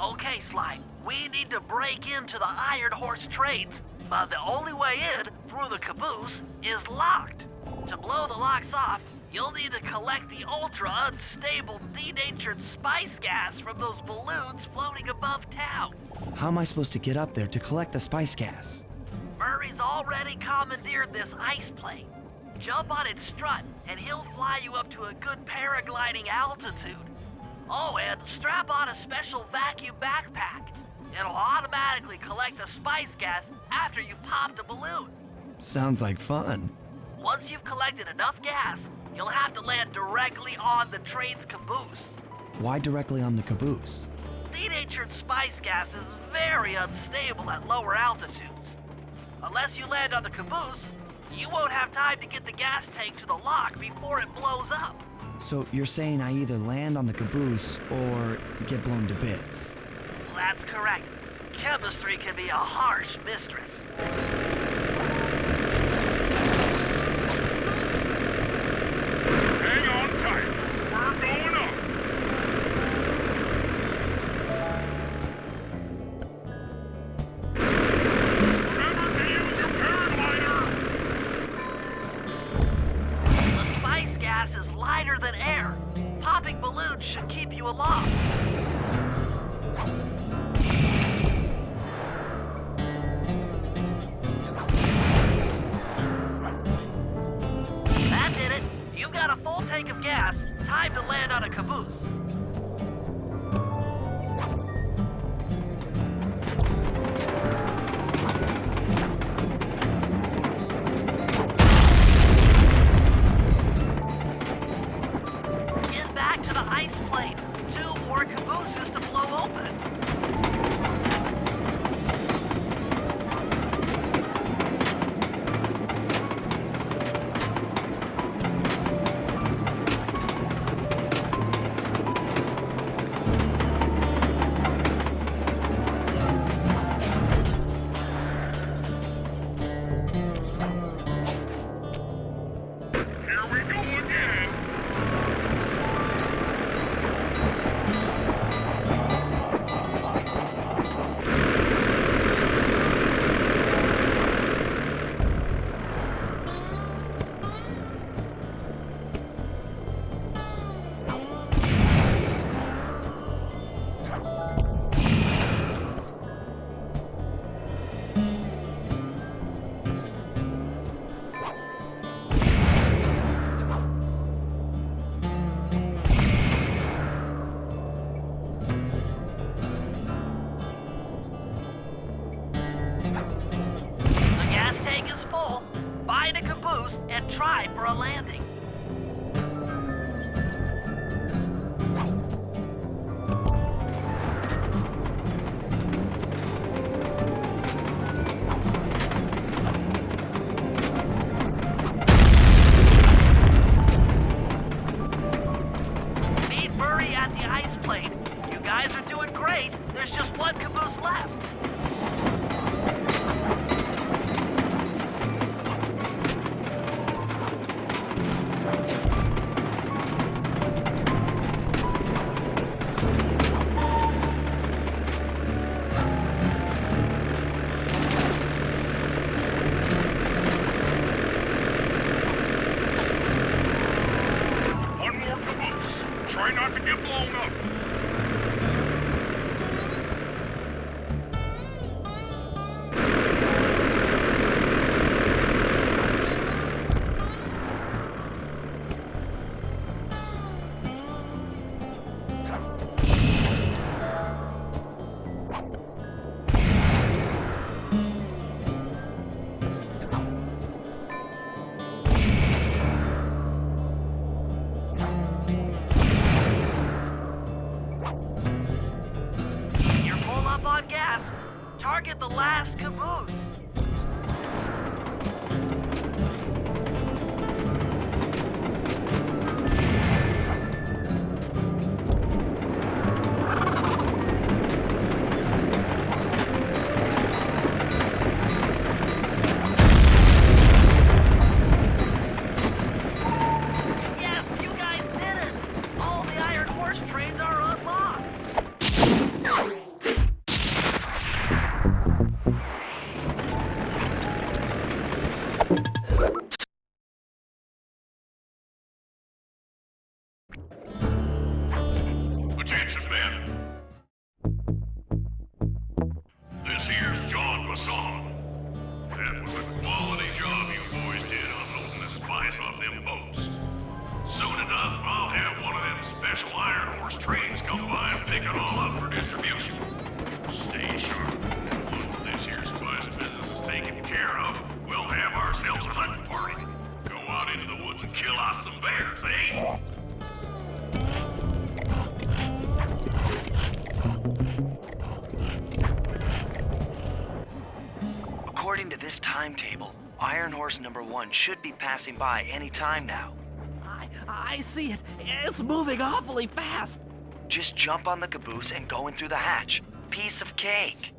Okay, Sly, we need to break into the Iron Horse trains, but the only way in, through the caboose, is locked. To blow the locks off, you'll need to collect the ultra-unstable, denatured spice gas from those balloons floating above town. How am I supposed to get up there to collect the spice gas? Murray's already commandeered this ice plane. Jump on its strut, and he'll fly you up to a good paragliding altitude. Oh, and strap on a special vacuum backpack. It'll automatically collect the spice gas after you pop the balloon. Sounds like fun. Once you've collected enough gas, you'll have to land directly on the train's caboose. Why directly on the caboose? Denatured spice gas is very unstable at lower altitudes. Unless you land on the caboose, you won't have time to get the gas tank to the lock before it blows up. So you're saying I either land on the caboose or get blown to bits? That's correct. Chemistry can be a harsh mistress. Hang on tight. We're going up. Remember to use your paraglider. The spice gas is lighter than air. Popping balloons should keep you aloft. That did it. You've got a full tank of gas. Time to land on a caboose. Get back to the ice plane. 2 more cabooses to blow open. Here we go again. The gas tank is full. Find a caboose and try for a landing. Meet Murray at the ice plane. You guys are doing great. There's just one caboose left. One more caboose. Try not to get blown up. You're full up on gas. Target the last caboose. Yes, you guys did it! All the Iron Horse trains are unlocked! Bassan. That was a quality job you boys did unloading the spice off them boats. Soon enough, I'll have one of them special Iron Horse trains come by and pick it all up for distribution. Stay sharp. Once this here spice business is taken care of, we'll have ourselves a hunting party. Go out into the woods and kill us some bears, eh? According to this timetable, Iron Horse number 1 should be passing by any time now. I see it. It's moving awfully fast. Just jump on the caboose and go in through the hatch. Piece of cake.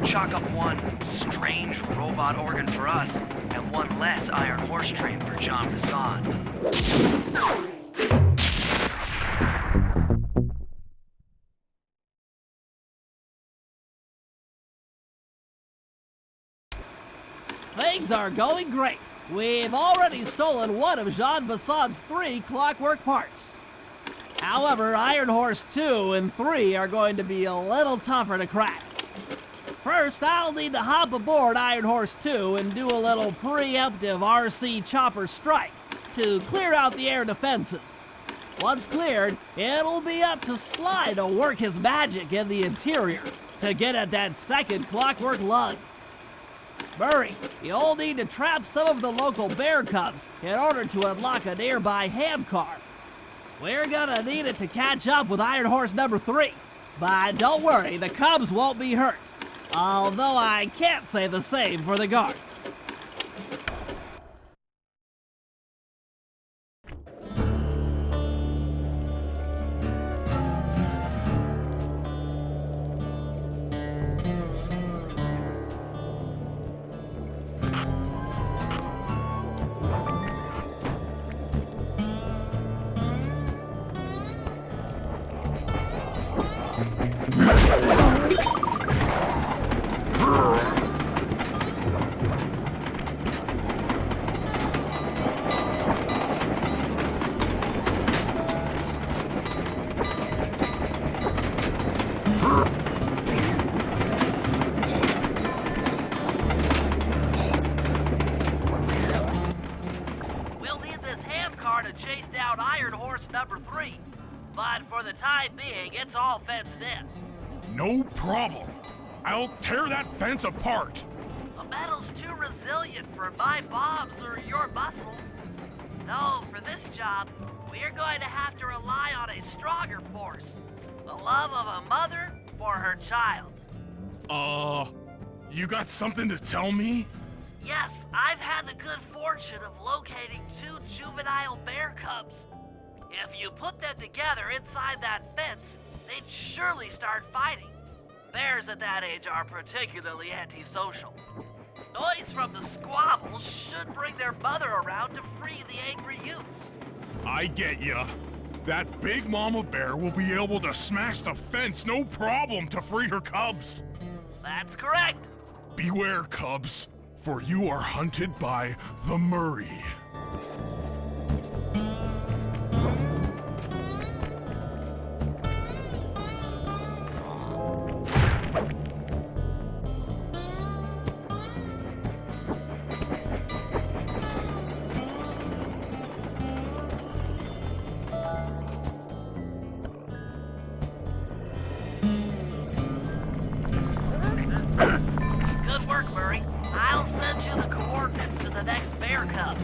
Chalk up one strange robot organ for us, and one less Iron Horse train for John Bassan. Things are going great. We've already stolen one of Jean Bassan's 3 clockwork parts. However, Iron Horse 2 and 3 are going to be a little tougher to crack. First, I'll need to hop aboard Iron Horse 2 and do a little preemptive RC chopper strike to clear out the air defenses. Once cleared, it'll be up to Sly to work his magic in the interior to get at that second clockwork lug. Murray, you'll need to trap some of the local bear cubs in order to unlock a nearby ham car. We're gonna need it to catch up with Iron Horse number 3, but don't worry, the cubs won't be hurt. Although I can't say the same for the guards. number 3. But for the time being, it's all fenced in. No problem. I'll tear that fence apart. The metal's too resilient for my bombs or your muscle. No, for this job, we're going to have to rely on a stronger force. The love of a mother for her child. You got something to tell me? Yes, I've had the good fortune of locating 2 juvenile bear cubs. If you put them together inside that fence, they'd surely start fighting. Bears at that age are particularly antisocial. Noise from the squabbles should bring their mother around to free the angry youths. I get ya. That big mama bear will be able to smash the fence no problem to free her cubs. That's correct. Beware, cubs, for you are hunted by the Murray. Good work, Murray. I'll send you the coordinates to the next bear cub.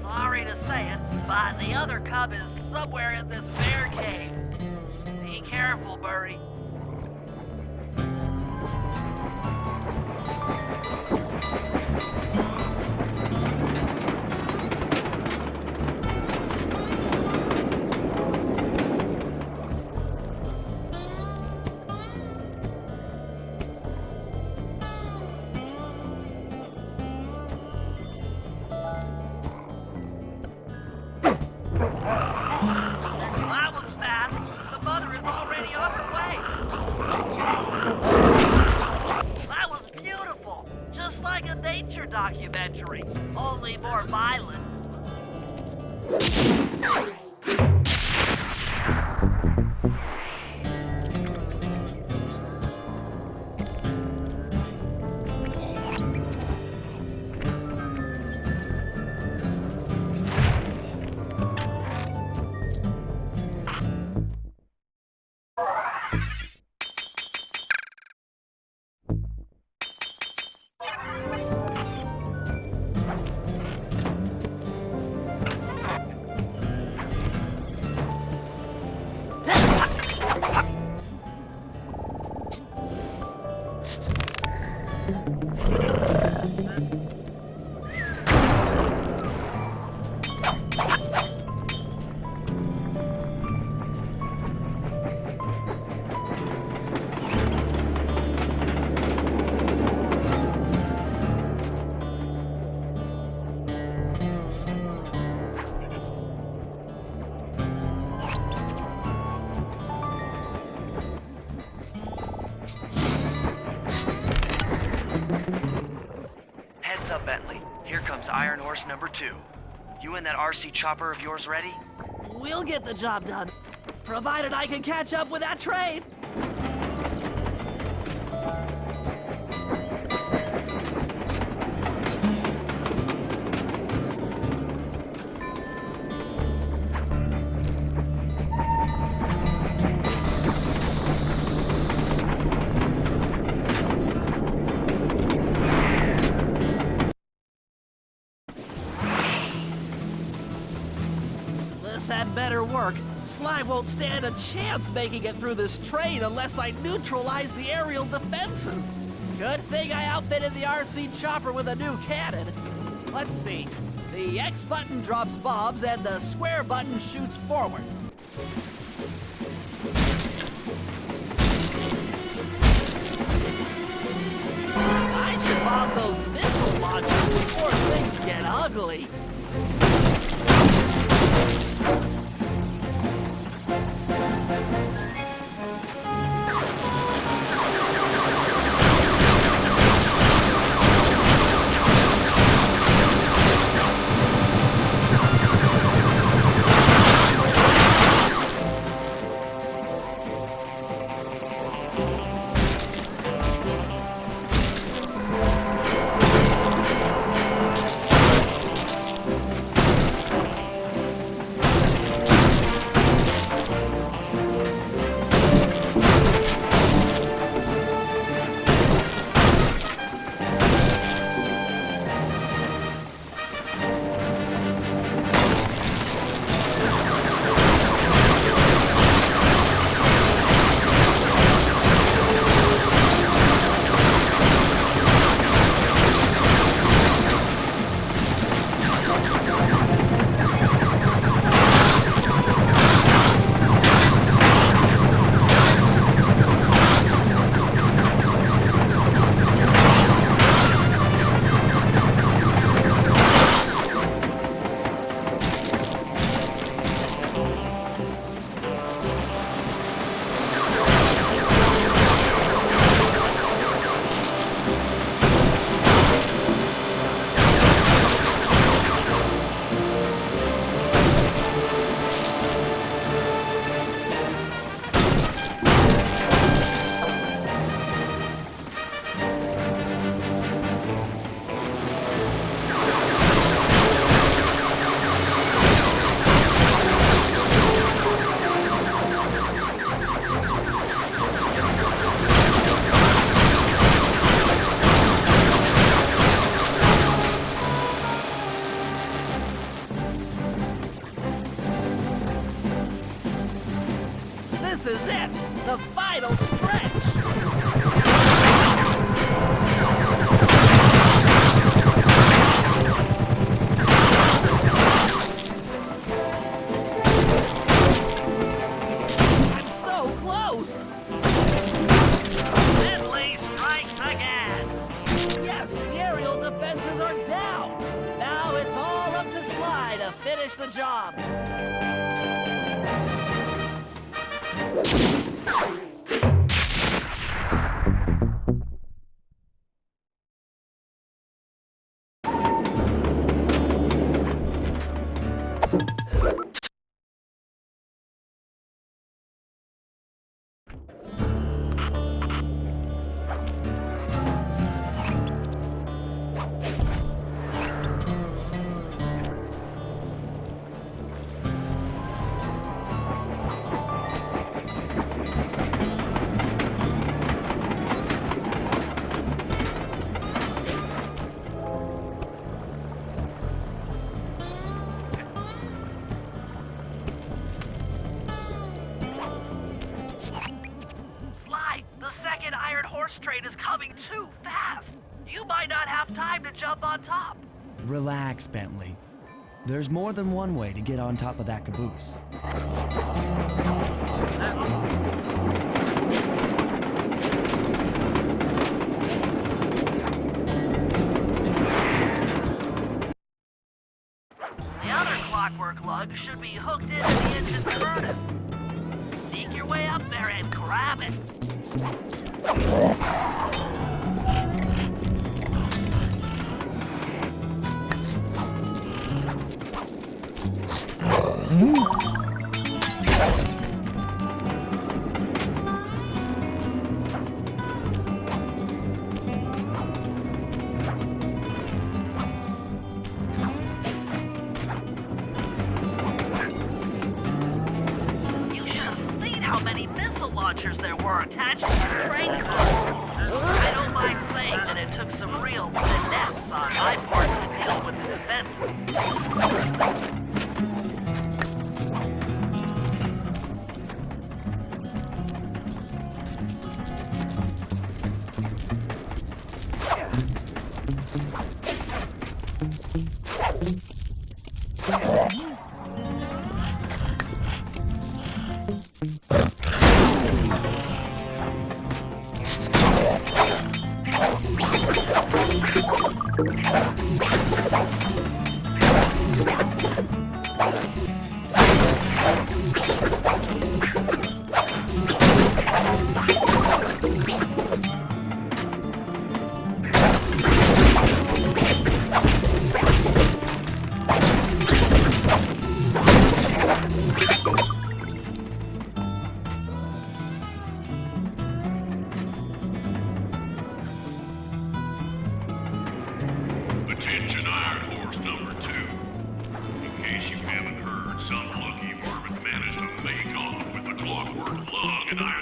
Sorry to say it, but the other cub is somewhere in this bear cave. Be careful, Murray. That was fast. The mother is already on her way. That was beautiful. Just like a nature documentary, only more violent. Heads up, Bentley. Here comes Iron Horse number 2. You and that RC chopper of yours ready? We'll get the job done, provided I can catch up with that train. This had better work. Slime won't stand a chance making it through this train unless I neutralize the aerial defenses. Good thing I outfitted the RC chopper with a new cannon. Let's see. The X button drops bombs and the square button shoots forward. I should bomb those missile launchers before things get ugly. This is it! The final stretch! I'm so close! Finley strikes again! Yes, the aerial defenses are down! Now it's all up to Sly to finish the job! Train is coming too fast. You might not have time to jump on top. Relax, Bentley. There's more than one way to get on top of that caboose. The other clockwork lug should be hooked into the engine's furnace. Sneak your way up there and grab it. You should have seen how many missile launchers there were attached to the train car. I don't mind saying that it took some real finesse on my part to deal with the defenses.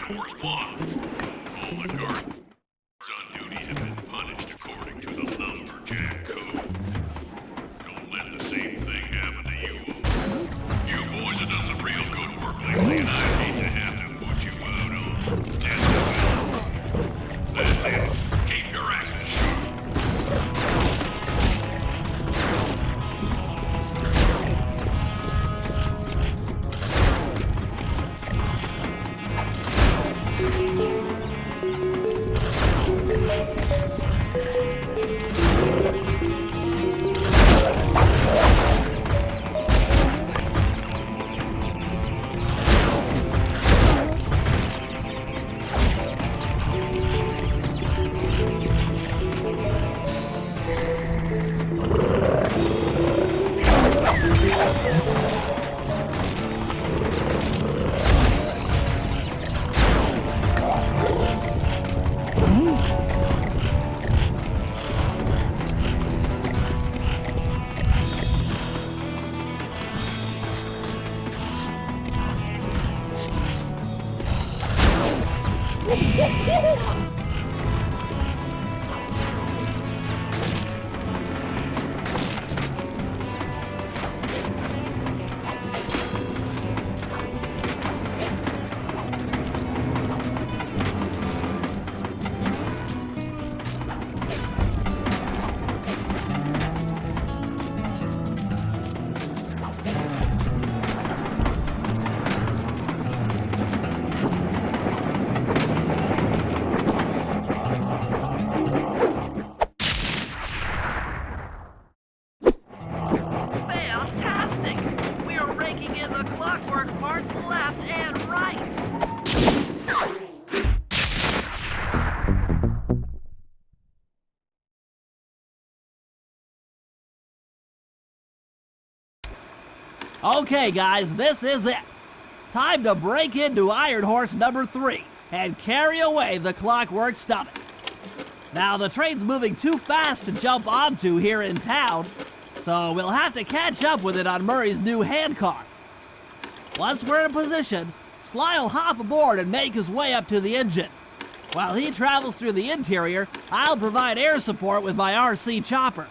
Iron Horse 1. All the guards on duty have been punished according to the Lumberjack Code. Don't let the same thing happen to you. You boys have done some real good work lately, and I hate to have to put you out on death row. That's it. Keep your axes sharp. Fantastic! We're raking in the clockwork parts left and right! Okay, guys, this is it. Time to break into Iron Horse number 3 and carry away the clockwork stomach. Now, the train's moving too fast to jump onto here in town, so we'll have to catch up with it on Murray's new handcar. Once we're in position, Sly'll hop aboard and make his way up to the engine. While he travels through the interior, I'll provide air support with my RC chopper.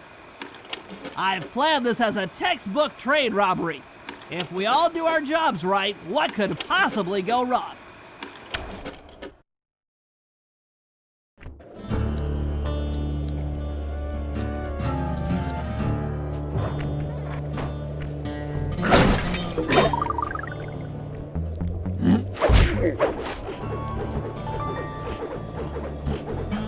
I've planned this as a textbook train robbery. If we all do our jobs right, what could possibly go wrong?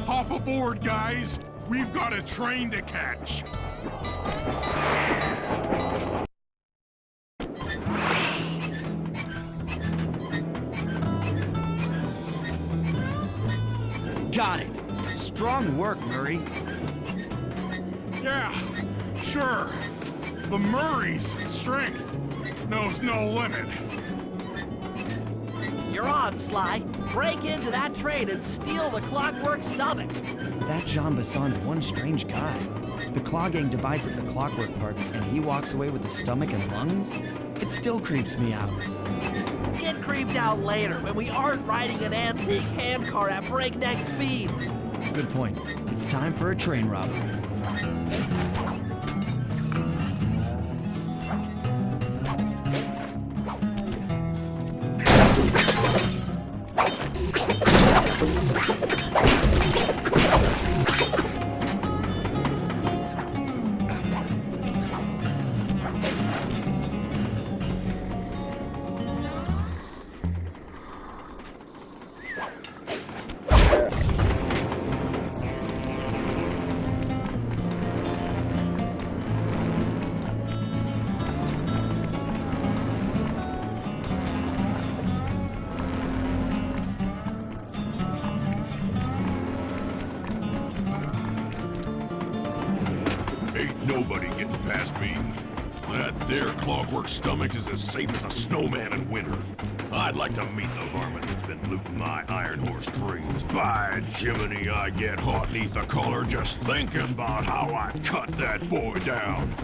Hop aboard, guys. We've got a train to catch. Got it. Strong work, Murray. Yeah, sure. The Murray's strength knows no limit. You're on, Sly. Break into that train and steal the clockwork stomach. That Jean Basson's one strange guy. The Claw Gang divides up the clockwork parts and he walks away with the stomach and lungs? It still creeps me out. Get creeped out later when we aren't riding an antique handcar at breakneck speeds. Good point. It's time for a train robbery. Ain't nobody getting past me. That there clockwork stomach is as safe as a snowman in winter. I'd like to meet the varmint that's been looting my Iron Horse trains. By Jiminy, I get hot neath the collar just thinking about how I'd cut that boy down.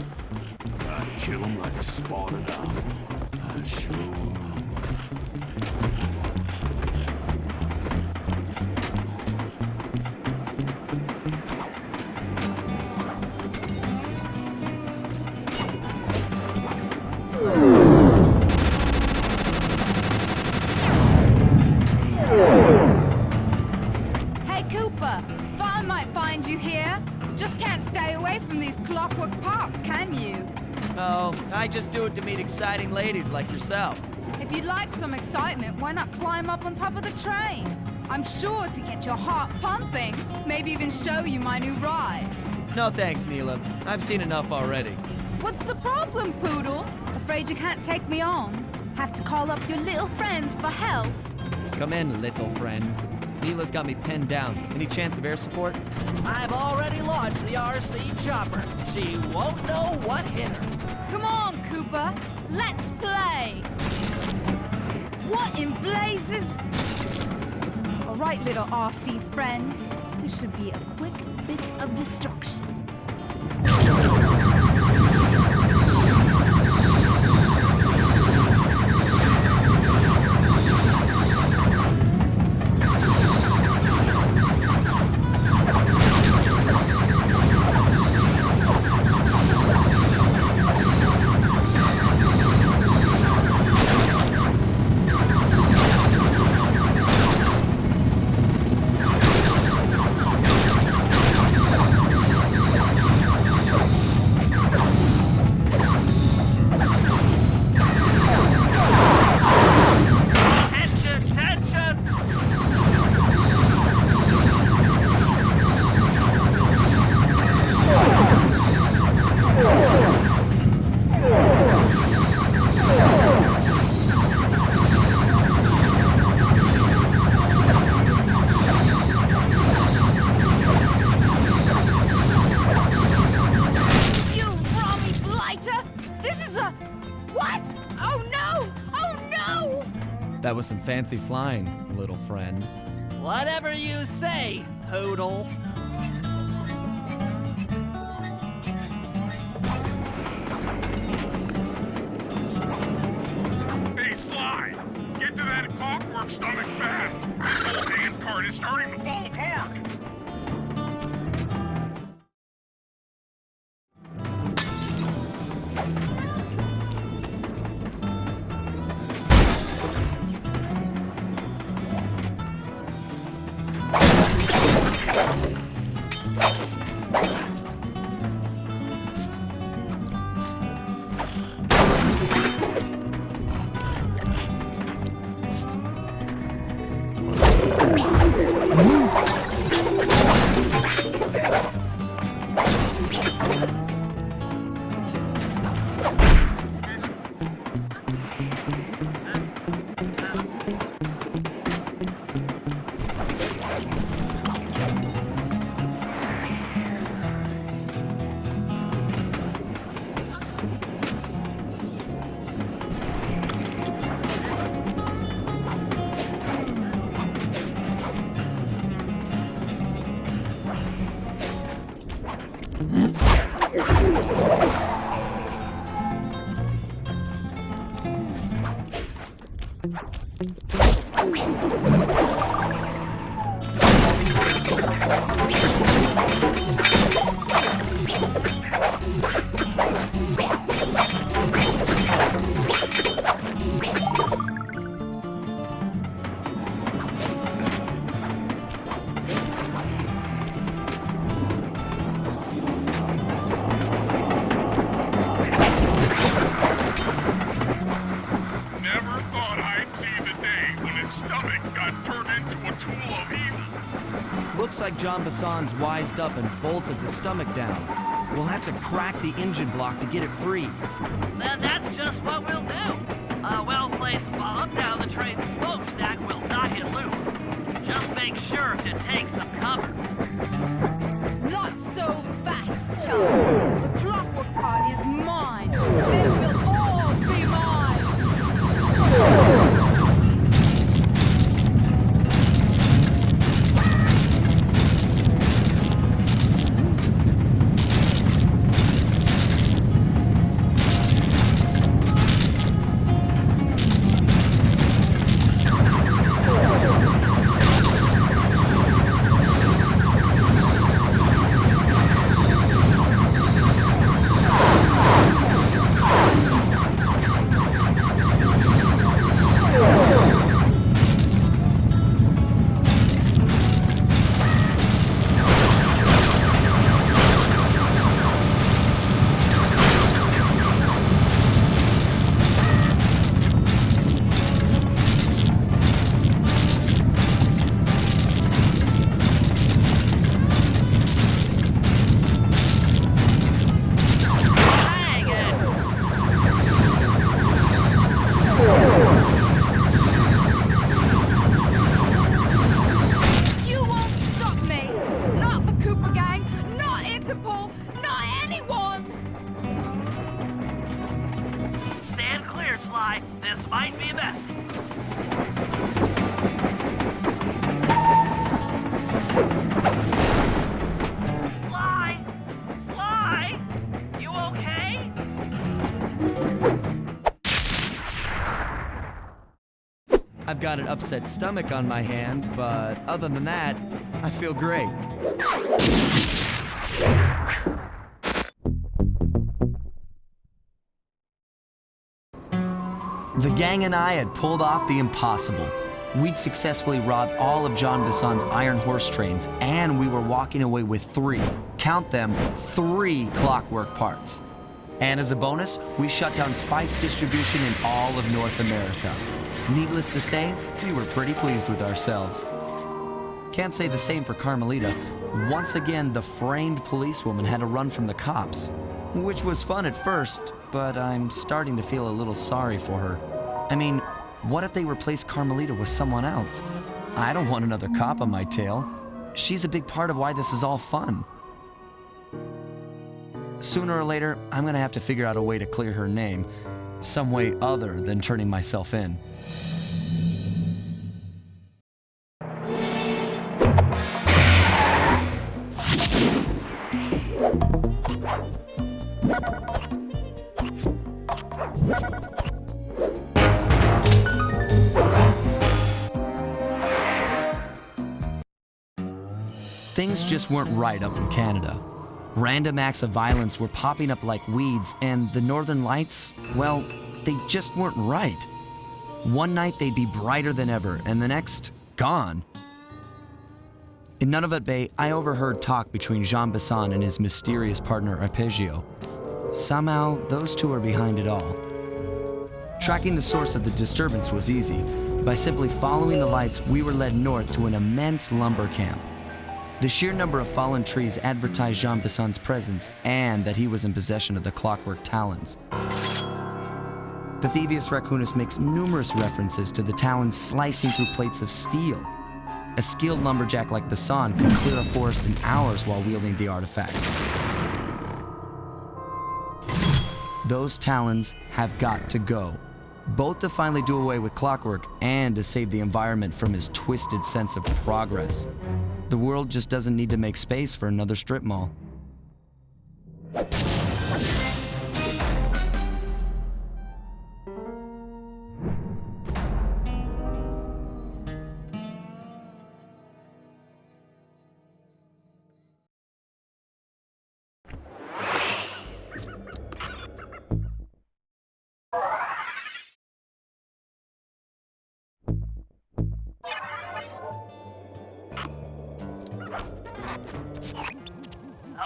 I'd kill him like a spotted owl. I sure would. Cooper. Thought I might find you here. Just can't stay away from these clockwork parts, can you? Oh, I just do it to meet exciting ladies like yourself. If you'd like some excitement, why not climb up on top of the train? I'm sure to get your heart pumping. Maybe even show you my new ride. No thanks, Neela. I've seen enough already. What's the problem, Poodle? Afraid you can't take me on? Have to call up your little friends for help? Come in, little friends. Neela's got me pinned down. Any chance of air support? I've already launched the RC chopper. She won't know what hit her. Come on, Cooper. Let's play. What in blazes? All right, little RC friend. This should be a quick bit of destruction. That was some fancy flying, little friend. Whatever you say, Poodle. Hey, Sly! Get to that clockwork stomach fast! This whole hand cart is starting to fall apart! Looks like John Bassan's wised up and bolted the stomach down. We'll have to crack the engine block to get it free. Then that's just what we'll do. A well-placed bomb down the train's smokestack will knock it loose. Just make sure to take some cover. Not so fast, Charlie. The clockwork part is mine. They will all be mine. Sly! Sly! You okay? I've got an upset stomach on my hands, but other than that, I feel great. The gang and I had pulled off the impossible. We'd successfully robbed all of John Bisson's iron horse trains, and we were walking away with 3, count them, 3 clockwork parts. And as a bonus, we shut down spice distribution in all of North America. Needless to say, we were pretty pleased with ourselves. Can't say the same for Carmelita. Once again, the framed policewoman had to run from the cops, which was fun at first, but I'm starting to feel a little sorry for her. I mean, what if they replaced Carmelita with someone else? I don't want another cop on my tail. She's a big part of why this is all fun. Sooner or later, I'm gonna have to figure out a way to clear her name, some way other than turning myself in. Things just weren't right up in Canada. Random acts of violence were popping up like weeds, and the Northern Lights, well, they just weren't right. One night they'd be brighter than ever, and the next, gone. In Nunavut Bay, I overheard talk between Jean Bisson and his mysterious partner Arpeggio. Somehow, those two are behind it all. Tracking the source of the disturbance was easy. By simply following the lights, we were led north to an immense lumber camp. The sheer number of fallen trees advertised Jean Bisson's presence and that he was in possession of the clockwork talons. The Thievius Raccoonus makes numerous references to the talons slicing through plates of steel. A skilled lumberjack like Bisson could clear a forest in hours while wielding the artifacts. Those talons have got to go, both to finally do away with clockwork and to save the environment from his twisted sense of progress. The world just doesn't need to make space for another strip mall.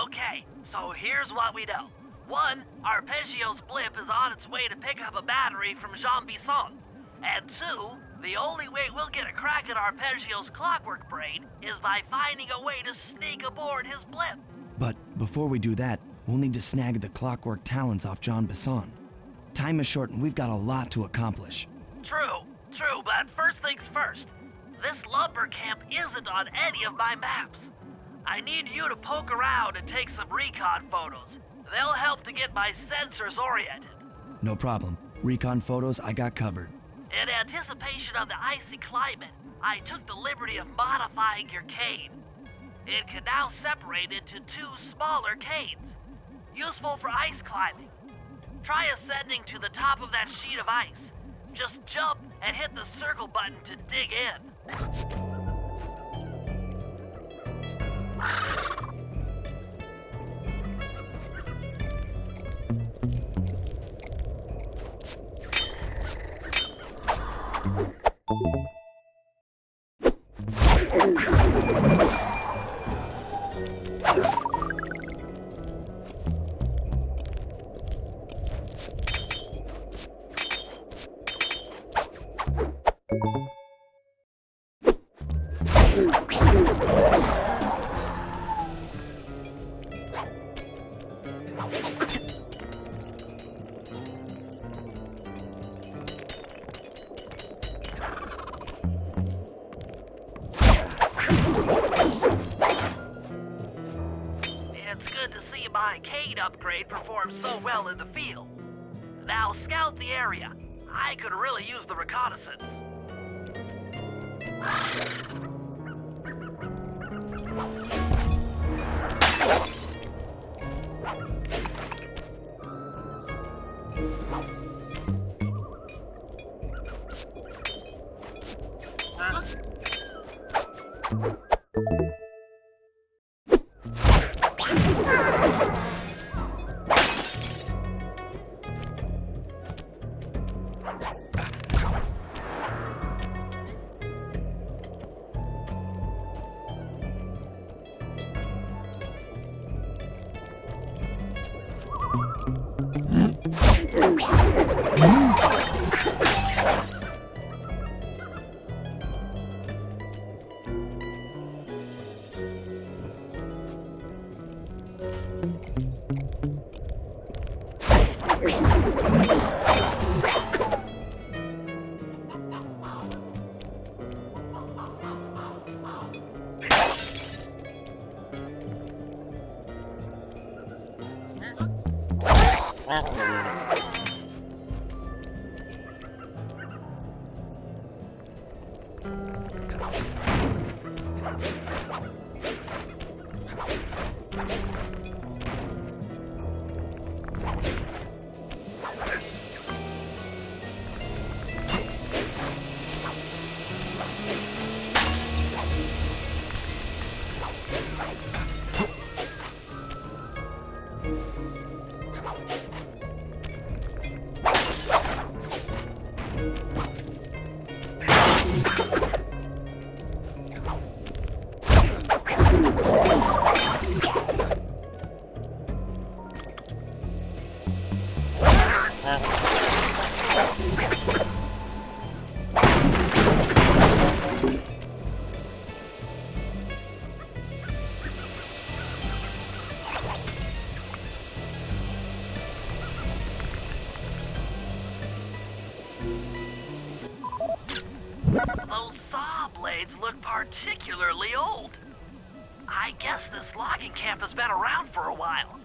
Okay, so here's what we know. 1, Arpeggio's blip is on its way to pick up a battery from Jean Bisson. And 2, the only way we'll get a crack at Arpeggio's clockwork brain is by finding a way to sneak aboard his blip. But before we do that, we'll need to snag the clockwork talons off John Bisson. Time is short and we've got a lot to accomplish. True, but first things first. This lumber camp isn't on any of my maps. I need you to poke around and take some recon photos. They'll help to get my sensors oriented. No problem. Recon photos I got covered. In anticipation of the icy climate, I took the liberty of modifying your cane. It can now separate into 2 smaller canes, useful for ice climbing. Try ascending to the top of that sheet of ice. Just jump and hit the circle button to dig in. It's good to see my cane upgrade perform so well in the field. Now scout the area. I could really use the reconnaissance. Those saw blades look particularly old. I guess this logging camp has been around for a while.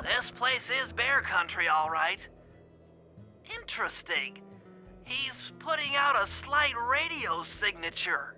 This place is bear country, all right. Interesting. He's putting out a slight radio signature.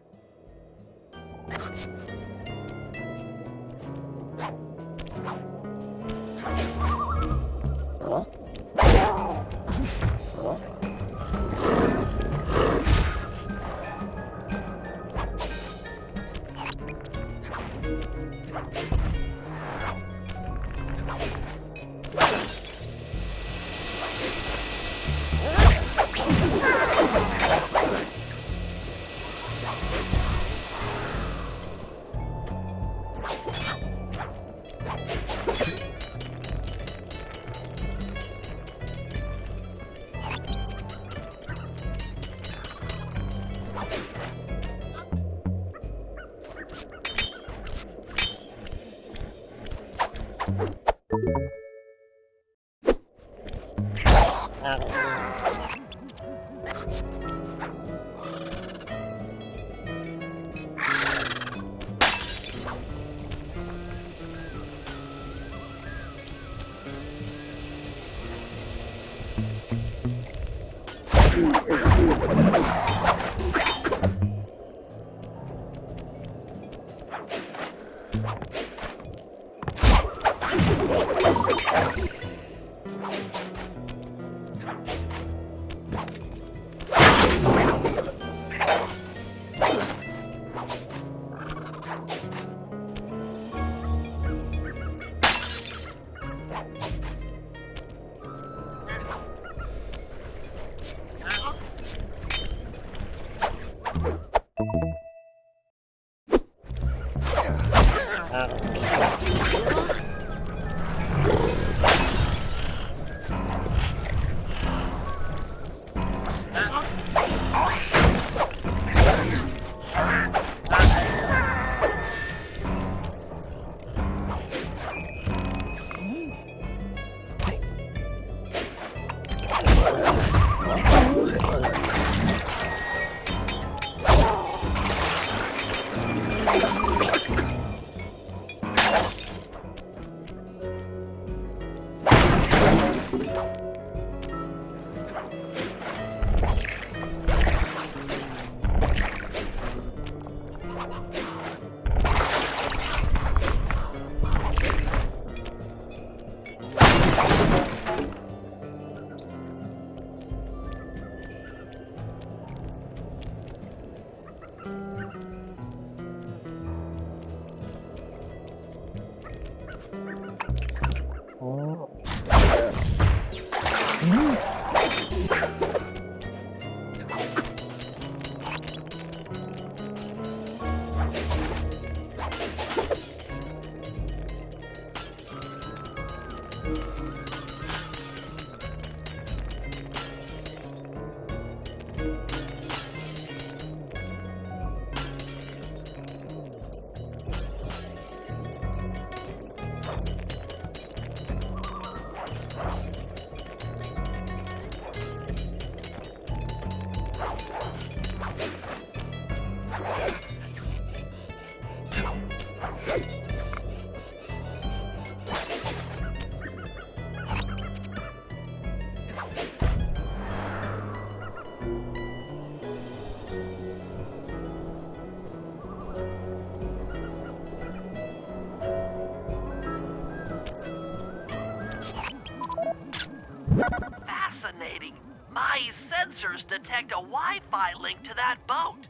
Fascinating. My sensors detect a Wi-Fi link to that boat.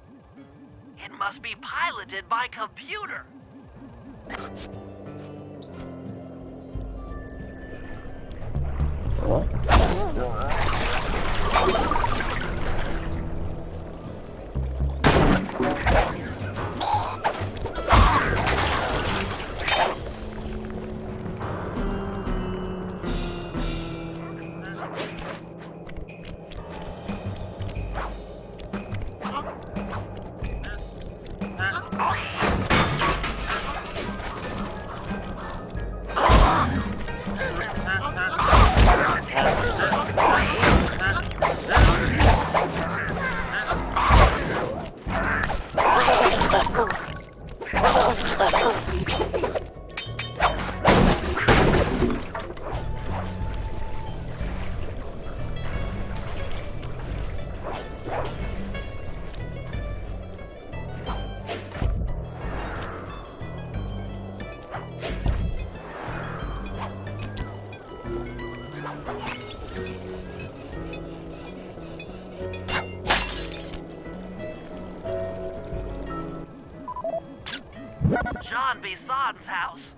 It must be piloted by computer. John Bison's house.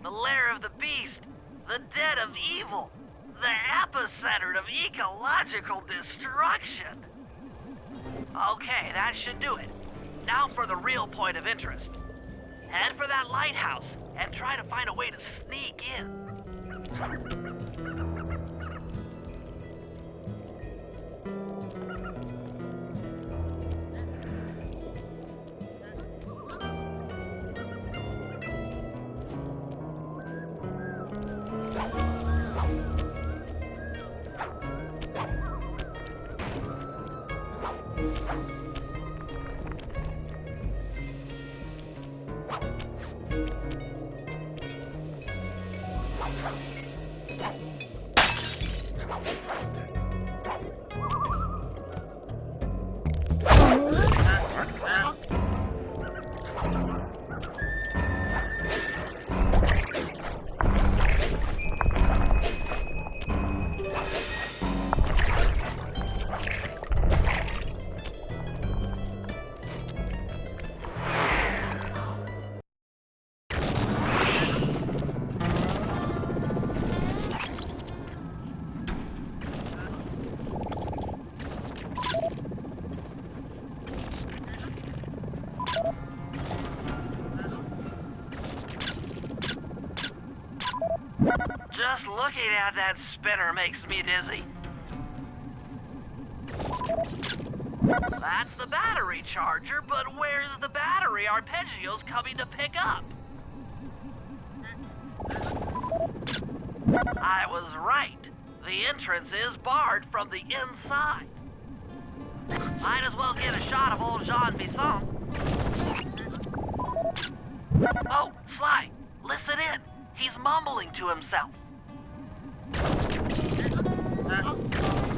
The lair of the beast. The den of evil. The epicenter of ecological destruction. Okay, that should do it. Now for the real point of interest. Head for that lighthouse and try to find a way to sneak in. Just looking at that spinner makes me dizzy. That's the battery charger, but where's the battery Arpeggio's coming to pick up? I was right. The entrance is barred from the inside. Might as well get a shot of old Jean Bisson. Oh, Sly, listen in. He's mumbling to himself.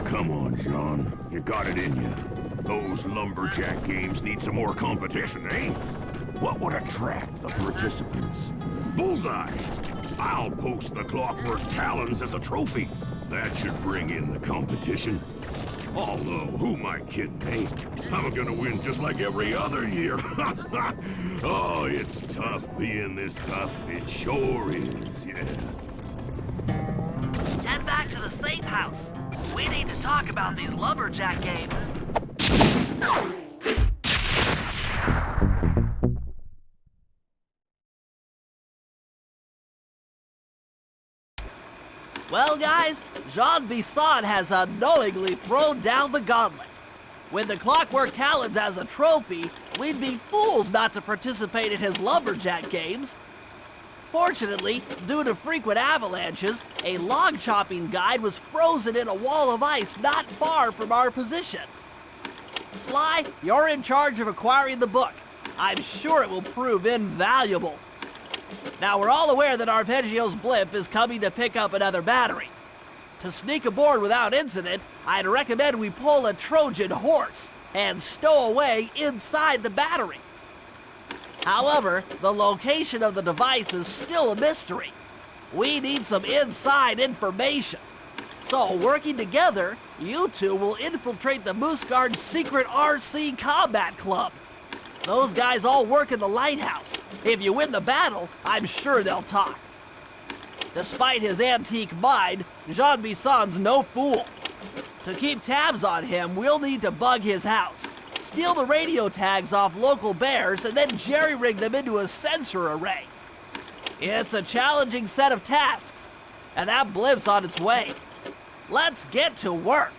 Come on, John. You got it in you. Those lumberjack games need some more competition, eh? What would attract the participants? Bullseye! I'll post the Clockwork Talons as a trophy. That should bring in the competition. Although, who am I kidding, eh? I'm gonna win just like every other year. Oh, it's tough being this tough. It sure is, yeah. Head back to the safe house. We need to talk about these lumberjack games. Well, guys, Jean Bisson has unknowingly thrown down the gauntlet. With the Clockwork Talons as a trophy, we'd be fools not to participate in his lumberjack games. Fortunately, due to frequent avalanches, a log chopping guide was frozen in a wall of ice not far from our position. Sly, you're in charge of acquiring the book. I'm sure it will prove invaluable. Now, we're all aware that Arpeggio's blimp is coming to pick up another battery. To sneak aboard without incident, I'd recommend we pull a Trojan horse and stow away inside the battery. However, the location of the device is still a mystery. We need some inside information. So, working together, you two will infiltrate the Moose Guard's secret RC Combat Club. Those guys all work in the lighthouse. If you win the battle, I'm sure they'll talk. Despite his antique mind, Jean Bisson's no fool. To keep tabs on him, we'll need to bug his house, steal the radio tags off local bears, and then jerry-rig them into a sensor array. It's a challenging set of tasks, and that blimp's on its way. Let's get to work.